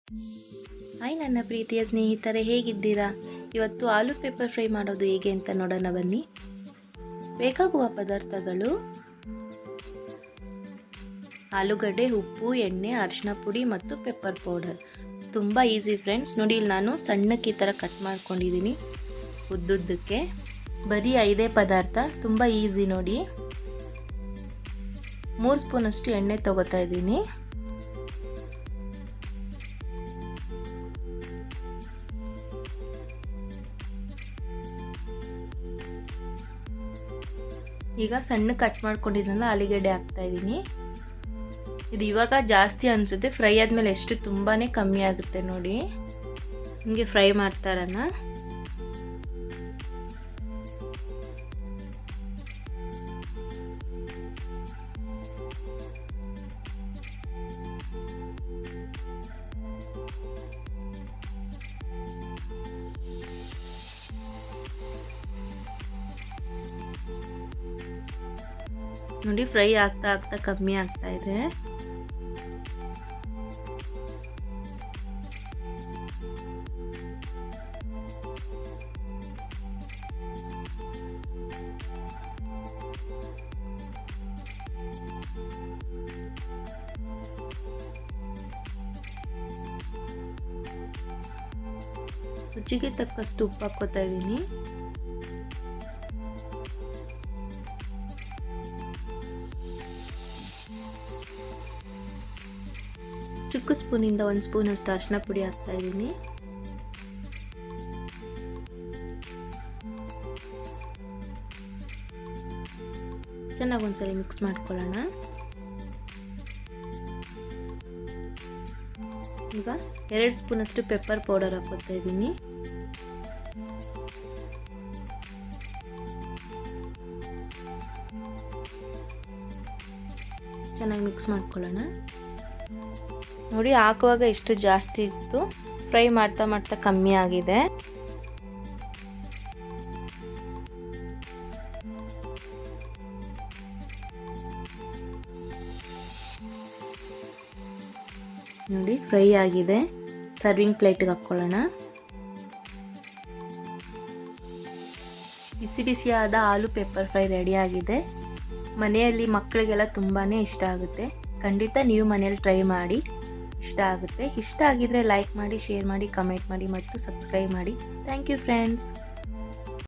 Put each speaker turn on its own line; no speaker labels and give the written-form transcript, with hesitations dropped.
Hi ನನ್ನ ಪ್ರೀತಿಯ ಸ್ನೇಹಿತರೆ, ಹೇಗಿದ್ದೀರಾ? ಇವತ್ತು ಆಲೂ ಪೆಪ್ಪರ್ ಫ್ರೈ ಮಾಡೋದು ಹೇಗೆ ಅಂತ ನೋಡೋಣ ಬನ್ನಿ. ಬೇಕಾಗುವ ಪದಾರ್ಥಗಳು: ಆಲೂಗಡ್ಡೆ, ಉಪ್ಪು, ಎಣ್ಣೆ, ಅರಿಶಿನ ಪುಡಿ ಮತ್ತು ಪೆಪ್ಪರ್ ಪೌಡರ್. ತುಂಬ ಈಸಿ ಫ್ರೆಂಡ್ಸ್. ನೋಡಿ, ಇಲ್ಲಿ ನಾನು ಸಣ್ಣಕ್ಕೆ ಈ ಥರ ಕಟ್ ಮಾಡ್ಕೊಂಡಿದ್ದೀನಿ ಉದ್ದುದ್ದಕ್ಕೆ. ಬರೀ 5 ಪದಾರ್ಥ, ತುಂಬ ಈಸಿ ನೋಡಿ. 3 ಸ್ಪೂನಷ್ಟು ಎಣ್ಣೆ ತಗೋತಾ ಇದ್ದೀನಿ. ಈಗ ಸಣ್ಣ ಕಟ್ ಮಾಡ್ಕೊಂಡಿದ್ದೆನಲ್ಲ ಆಲೂಗಡ್ಡೆ ಹಾಕ್ತಾ ಇದ್ದೀನಿ. ಇದು ಇವಾಗ ಜಾಸ್ತಿ ಅನಿಸುತ್ತೆ, ಫ್ರೈ ಆದಮೇಲೆ ಎಷ್ಟು ತುಂಬಾ ಕಮ್ಮಿ ಆಗುತ್ತೆ ನೋಡಿ. ಹಿಂಗೆ ಫ್ರೈ ಮಾಡ್ತಾರನ. ನೋಡಿ, ಫ್ರೈ ಆಗ್ತಾ ಆಗ್ತಾ ಕಮ್ಮಿ ಆಗ್ತಾ ಇದೆ. ರುಚಿಗೆ ತಕ್ಕಷ್ಟು ಉಪ್ಪು ಹಾಕೋತಾ ಇದ್ದೀನಿ. ಚಿಕ್ಕ ಸ್ಪೂನಿಂದ 1 ಸ್ಪೂನಷ್ಟು ಅರಿಶಿನ ಪುಡಿ ಹಾಕ್ತಾ ಇದ್ದೀನಿ. ಚೆನ್ನಾಗಿ ಒಂದ್ಸಲ ಮಿಕ್ಸ್ ಮಾಡ್ಕೊಳ್ಳೋಣ. ಈಗ 2 ಸ್ಪೂನಷ್ಟು ಪೆಪ್ಪರ್ ಪೌಡರ್ ಹಾಕೋತಾ ಇದ್ದೀನಿ. ಚೆನ್ನಾಗಿ ಮಿಕ್ಸ್ ಮಾಡ್ಕೊಳ್ಳೋಣ. ನೋಡಿ, ಹಾಕುವಾಗ ಎಷ್ಟು ಜಾಸ್ತಿ ಇತ್ತು, ಫ್ರೈ ಮಾಡ್ತಾ ಮಾಡ್ತಾ ಕಮ್ಮಿ ಆಗಿದೆ. ನೋಡಿ, ಫ್ರೈ ಆಗಿದೆ. ಸರ್ವಿಂಗ್ ಪ್ಲೇಟ್ಗೆ ಹಾಕ್ಕೊಳ್ಳೋಣ. ಬಿಸಿ ಬಿಸಿಯಾದ ಆಲೂ ಪೆಪ್ಪರ್ ಫ್ರೈ ರೆಡಿ ಆಗಿದೆ. ಮನೆಯಲ್ಲಿ ಮಕ್ಕಳಿಗೆಲ್ಲ ತುಂಬಾ ಇಷ್ಟ ಆಗುತ್ತೆ. ಖಂಡಿತ ನೀವು ಮನೆಯಲ್ಲಿ ಟ್ರೈ ಮಾಡಿ, ಇಷ್ಟ ಆಗುತ್ತೆ. ಇಷ್ಟ ಆಗಿದ್ರೆ ಲೈಕ್ ಮಾಡಿ, ಶೇರ್ ಮಾಡಿ, ಕಮೆಂಟ್ ಮಾಡಿ ಮತ್ತು ಸಬ್ಸ್ಕ್ರೈಬ್ ಮಾಡಿ. Thank you friends.